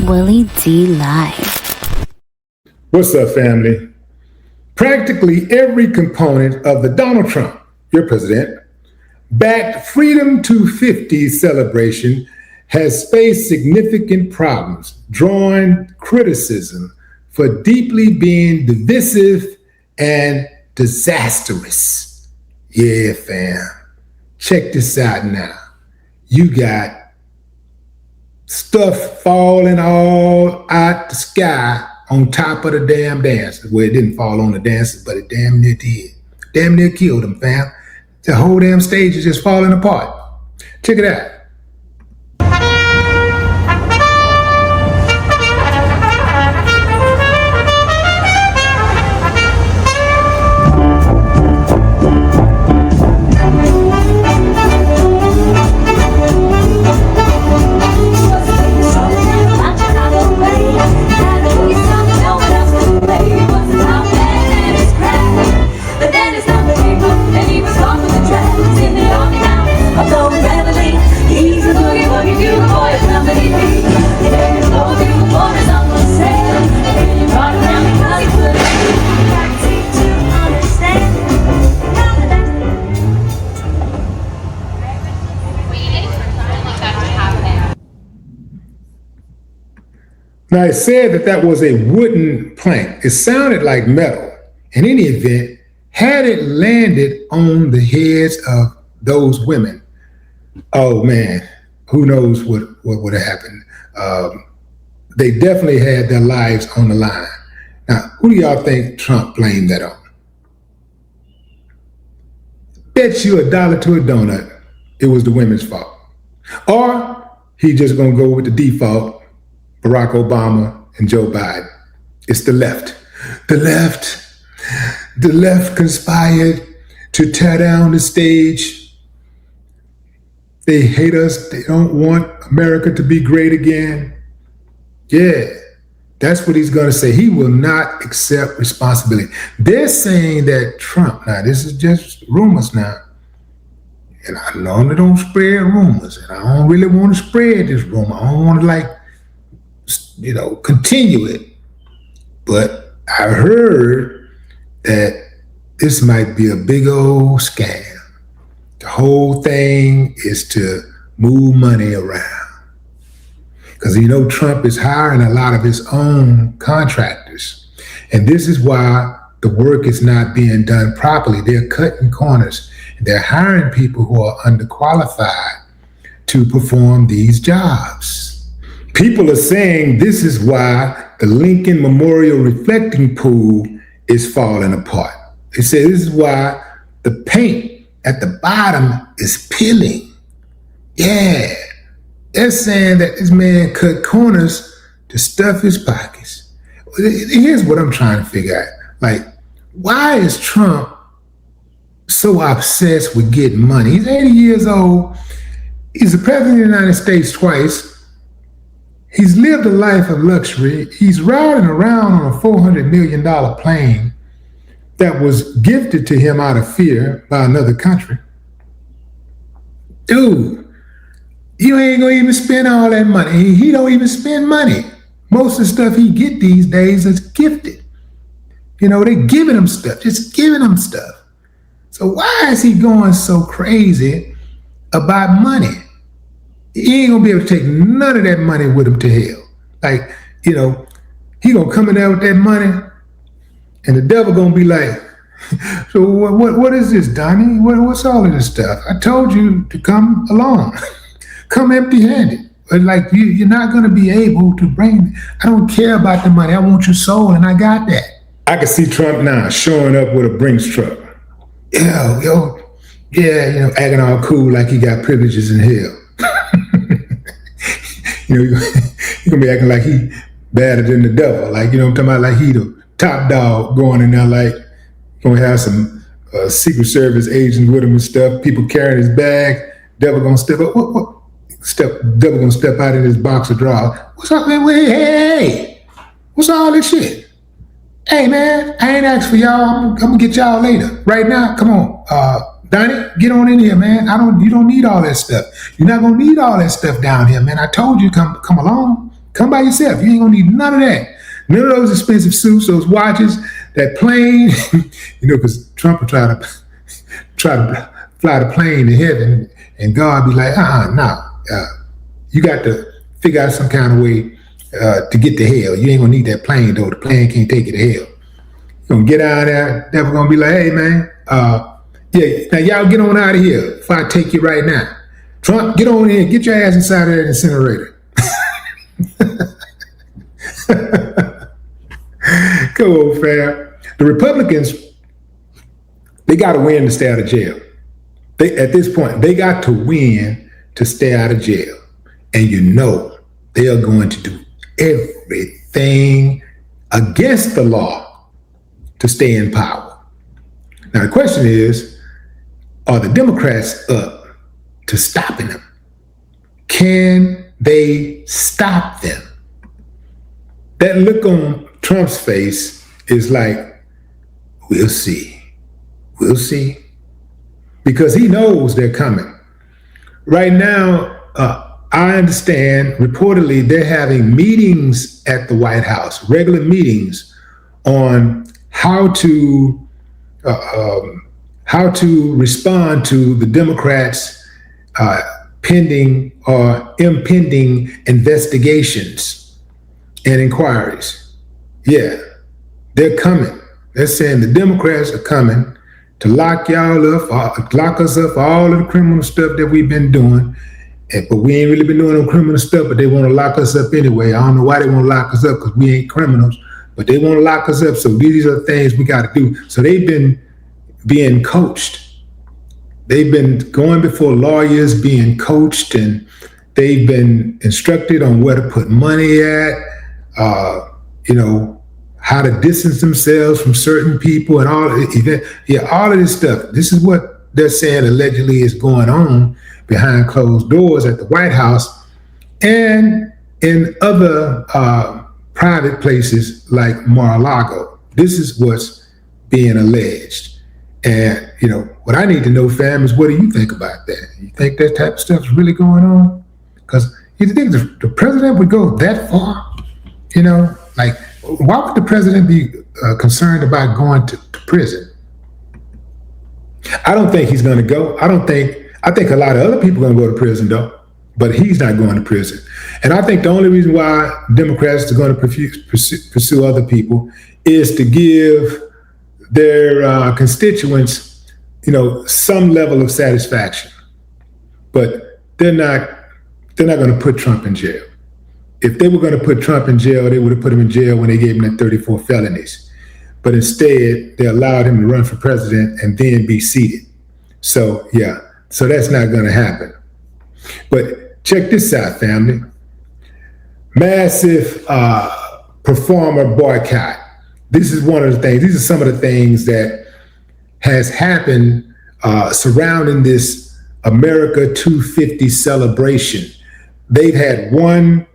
Willie D Live. What's up, family? Practically every component of the Donald Trump, your president, backed Freedom to 50 celebration has faced significant problems, drawing criticism for deeply being divisive and disastrous. Yeah, fam. Check this out now. You got stuff falling all out the sky on top of the damn dancers. Well, it didn't fall on the dancers, but it damn near did. Damn near killed them, fam. The whole damn stage is just falling apart. Check it out. Now, it said that was a wooden plank. It sounded like metal. In any event, had it landed on the heads of those women, oh man, who knows what would have happened. They definitely had their lives on the line. Now, who do y'all think Trump blamed that on? Bet you $1 to a donut it was the women's fault. Or he just gonna go with the default, Barack Obama and Joe Biden. It's the left. The left conspired to tear down the stage. They hate us. They don't want America to be great again. Yeah, that's what he's going to say. He will not accept responsibility. They're saying that Trump, now this is just rumors now, and I normally don't spread rumors, and I don't really want to spread this rumor. I don't want to continue it. But I heard that this might be a big old scam. The whole thing is to move money around. Because Trump is hiring a lot of his own contractors. And this is why the work is not being done properly. They're cutting corners. They're hiring people who are underqualified to perform these jobs. People are saying this is why the Lincoln Memorial Reflecting Pool is falling apart. They say this is why the paint at the bottom is peeling. Yeah, they're saying that this man cut corners to stuff his pockets. Here's what I'm trying to figure out. Why is Trump so obsessed with getting money? He's 80 years old. He's the president of the United States twice. He's lived a life of luxury. He's riding around on a $400 million plane that was gifted to him out of fear by another country. Dude, you ain't gonna even spend all that money. He don't even spend money. Most of the stuff he get these days is gifted. They giving him stuff, just giving him stuff. So why is he going so crazy about money? He ain't gonna be able to take none of that money with him to hell. He gonna come in there with that money, and the devil gonna be like, so what is this, Donnie? What's all of this stuff? I told you to come along, come empty-handed. But you're not gonna be able to bring. I don't care about the money. I want your soul, and I got that. I can see Trump now showing up with a Brinks truck. Acting all cool like he got privileges in hell. You're gonna be acting like he better than the devil. I'm talking about like he the top dog going in there, gonna have some Secret Service agents with him and stuff, people carrying his bag. Devil gonna step up. Devil gonna step out in his box of drawers. What's up, man? Hey, what's all this shit? Hey, man, I ain't asked for y'all. I'm gonna get y'all later. Right now, come on. Donnie, get on in here, man. You don't need all that stuff. You're not gonna need all that stuff down here, man. I told you, come along. Come by yourself. You ain't gonna need none of that. None of those expensive suits, those watches, that plane. Because Trump will try to fly the plane to heaven, and God be like, no. You got to figure out some kind of way to get to hell. You ain't gonna need that plane though. The plane can't take you to hell. You're gonna get out of there. Devil gonna be like, hey man, now y'all get on out of here if I take you right now. Trump, get on in, get your ass inside of that incinerator. Come on, fam. The Republicans, they got to win to stay out of jail. At this point, they got to win to stay out of jail. And they are going to do everything against the law to stay in power. Now, the question is, are the Democrats up to stopping them? Can they stop them? That look on Trump's face is like, we'll see. We'll see. Because he knows they're coming. Right now, I understand reportedly they're having meetings at the White House, regular meetings on how to respond to the Democrats' pending or impending investigations and inquiries. Yeah, they're coming. They're saying the Democrats are coming to lock y'all up, lock us up for all of the criminal stuff that we've been doing. But we ain't really been doing no criminal stuff, but they want to lock us up anyway. I don't know why they want to lock us up, because we ain't criminals, but they want to lock us up. So these are things we got to do. So they've been being coached. They've been going before lawyers, being coached, and they've been instructed on where to put money at, how to distance themselves from certain people and all of this stuff. This is what they're saying allegedly is going on behind closed doors at the White House and in other private places like Mar-a-Lago. This is what's being alleged. And, what I need to know, fam, is what do you think about that? You think that type of stuff is really going on? Because you think the president would go that far? Why would the president be concerned about going to prison? I don't think he's going to go. I think a lot of other people are going to go to prison, though, but he's not going to prison. And I think the only reason why Democrats are going to pursue other people is to give their constituents, some level of satisfaction. But they're not going to put Trump in jail. If they were going to put Trump in jail, they would have put him in jail when they gave him that 34 felonies. But instead, they allowed him to run for president and then be seated. So, yeah. So that's not going to happen. But check this out, family. Massive performer boycott. This is one of the things. These are some of the things that has happened surrounding this America 250 celebration. They've had one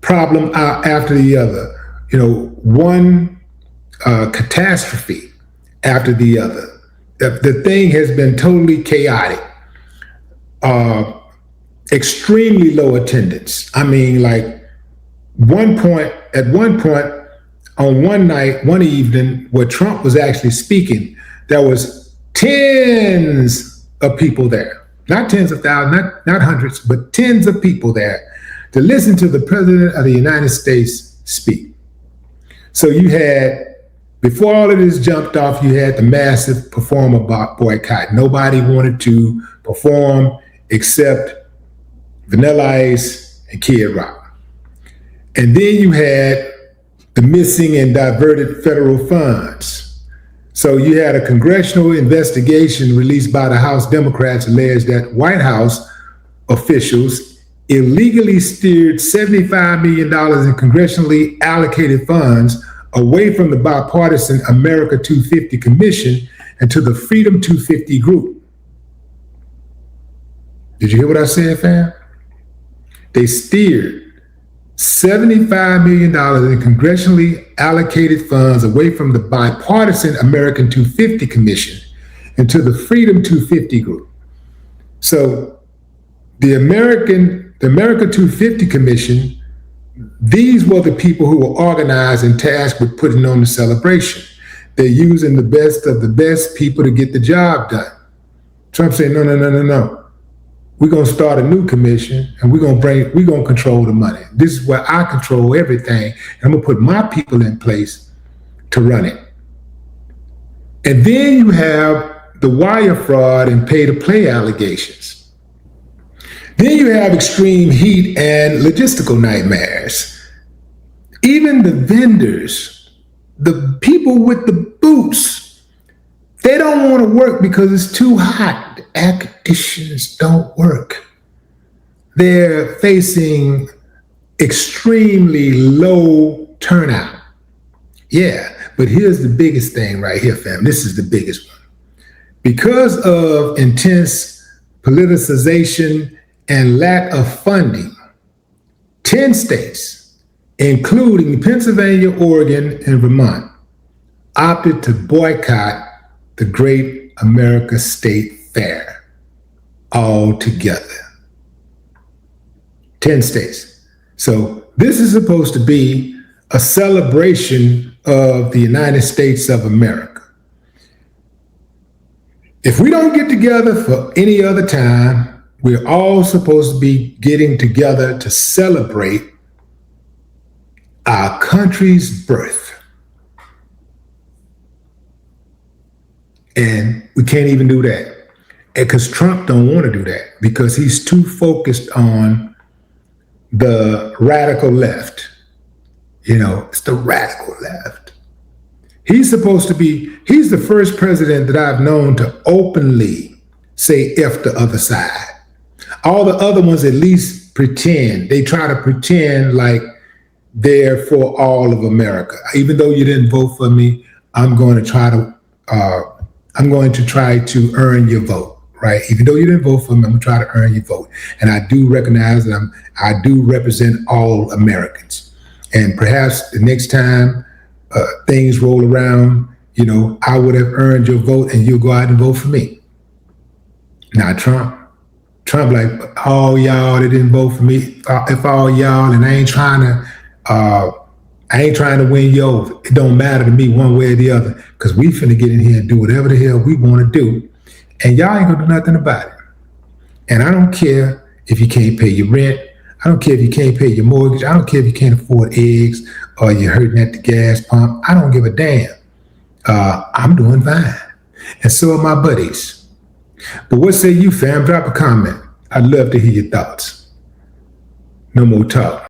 problem after the other. One catastrophe after the other. The thing has been totally chaotic. Extremely low attendance. I mean, at one point, on one night, one evening, where Trump was actually speaking, there was tens of people there. Not tens of thousands, not hundreds, but tens of people there to listen to the President of the United States speak. So you had, before all of this jumped off, you had the massive performer boycott. Nobody wanted to perform except Vanilla Ice and Kid Rock. And then you had the missing and diverted federal funds. So you had a congressional investigation released by the House Democrats alleged that White House officials illegally steered $75 million in congressionally allocated funds away from the bipartisan America 250 Commission and to the Freedom 250 group. Did you hear what I said, fam? They steered $75 million in congressionally allocated funds away from the bipartisan American 250 Commission and to the Freedom 250 group. So the America 250 Commission These were the people who were organized and tasked with putting on the celebration. They're using the best of the best people to get the job done. Trump said, no, no, no, no, no. We're going to start a new commission and we're going to control the money. This is where I control everything. And I'm going to put my people in place to run it. And then you have the wire fraud and pay to play allegations. Then you have extreme heat and logistical nightmares. Even the vendors, the people with the boots, they don't want to work because it's too hot. The air conditioners don't work. They're facing extremely low turnout. Yeah, but here's the biggest thing right here, fam. This is the biggest one. Because of intense politicization and lack of funding, 10 states, including Pennsylvania, Oregon, and Vermont, opted to boycott the Great America State Fair altogether. 10 states. So this is supposed to be a celebration of the United States of America. If we don't get together for any other time, we're all supposed to be getting together to celebrate our country's birth. And we can't even do that. Because Trump don't want to do that because he's too focused on the radical left. You know, it's the radical left. He's the first president that I've known to openly say F the other side. All the other ones at least pretend. They try to pretend like they're for all of America. Even though you didn't vote for me, I'm going to try to earn your vote, right? Even though you didn't vote for me, I'm going to try to earn your vote. And I do recognize that I do represent all Americans. And perhaps the next time things roll around, you know, I would have earned your vote and you'll go out and vote for me. Now, Trump like, all y'all that didn't vote for me, if all y'all, and I ain't trying to win you over. It don't matter to me one way or the other because we finna get in here and do whatever the hell we want to do. And y'all ain't gonna do nothing about it. And I don't care if you can't pay your rent. I don't care if you can't pay your mortgage. I don't care if you can't afford eggs or you're hurting at the gas pump. I don't give a damn. I'm doing fine. And so are my buddies. But what say you, fam? Drop a comment. I'd love to hear your thoughts. No more talk.